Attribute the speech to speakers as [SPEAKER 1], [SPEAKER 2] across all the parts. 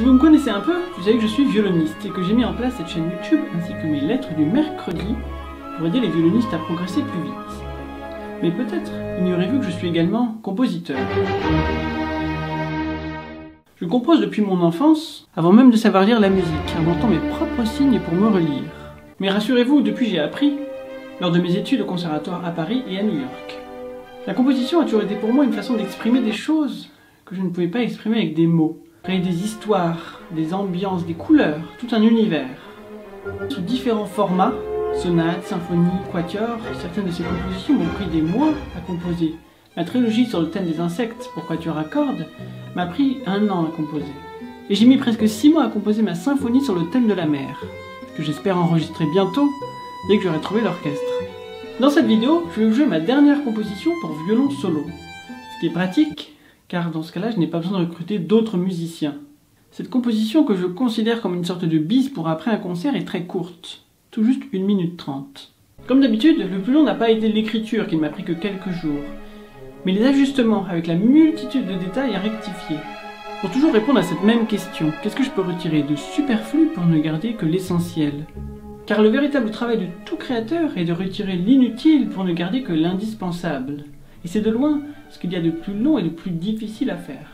[SPEAKER 1] Si vous me connaissez un peu, vous savez que je suis violoniste et que j'ai mis en place cette chaîne YouTube ainsi que mes lettres du mercredi pour aider les violonistes à progresser plus vite. Mais peut-être ignorez-vous que je suis également compositeur. Je compose depuis mon enfance, avant même de savoir lire la musique, inventant mes propres signes pour me relire. Mais rassurez-vous, depuis j'ai appris, lors de mes études au conservatoire à Paris et à New York. La composition a toujours été pour moi une façon d'exprimer des choses que je ne pouvais pas exprimer avec des mots. Créer des histoires, des ambiances, des couleurs, tout un univers. Sous différents formats, sonates, symphonies, quatuors, certaines de ces compositions m'ont pris des mois à composer. La trilogie sur le thème des insectes pour quatuor à cordes m'a pris 1 an à composer. Et j'ai mis presque 6 mois à composer ma symphonie sur le thème de la mer, que j'espère enregistrer bientôt, dès que j'aurai trouvé l'orchestre. Dans cette vidéo, je vais vous jouer ma dernière composition pour violon solo, ce qui est pratique, car dans ce cas-là, je n'ai pas besoin de recruter d'autres musiciens. Cette composition que je considère comme une sorte de bise pour après un concert est très courte, tout juste 1 minute 30. Comme d'habitude, le plus long n'a pas été l'écriture qui ne m'a pris que quelques jours, mais les ajustements avec la multitude de détails à rectifier. Pour toujours répondre à cette même question, qu'est-ce que je peux retirer de superflu pour ne garder que l'essentiel? Car le véritable travail de tout créateur est de retirer l'inutile pour ne garder que l'indispensable. Et c'est de loin ce qu'il y a de plus long et de plus difficile à faire.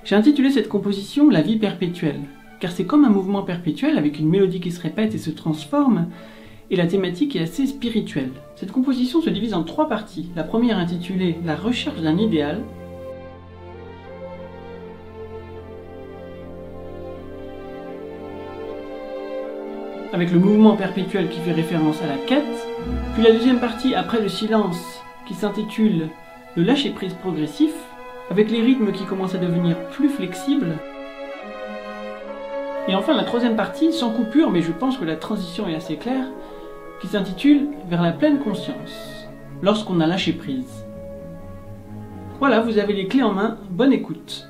[SPEAKER 1] J'ai intitulé cette composition « La vie perpétuelle », car c'est comme un mouvement perpétuel avec une mélodie qui se répète et se transforme, et la thématique est assez spirituelle. Cette composition se divise en 3 parties. La première intitulée « La recherche d'un idéal », avec le mouvement perpétuel qui fait référence à la quête, puis la deuxième partie après le silence qui s'intitule « Le lâcher-prise progressif », avec les rythmes qui commencent à devenir plus flexibles, et enfin la troisième partie, sans coupure, mais je pense que la transition est assez claire, qui s'intitule « Vers la pleine conscience », lorsqu'on a lâché prise. Voilà, vous avez les clés en main, bonne écoute.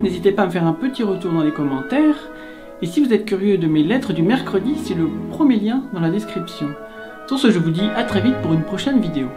[SPEAKER 1] N'hésitez pas à me faire un petit retour dans les commentaires. Et si vous êtes curieux de mes lettres du mercredi, c'est le premier lien dans la description. Sur ce, je vous dis à très vite pour une prochaine vidéo.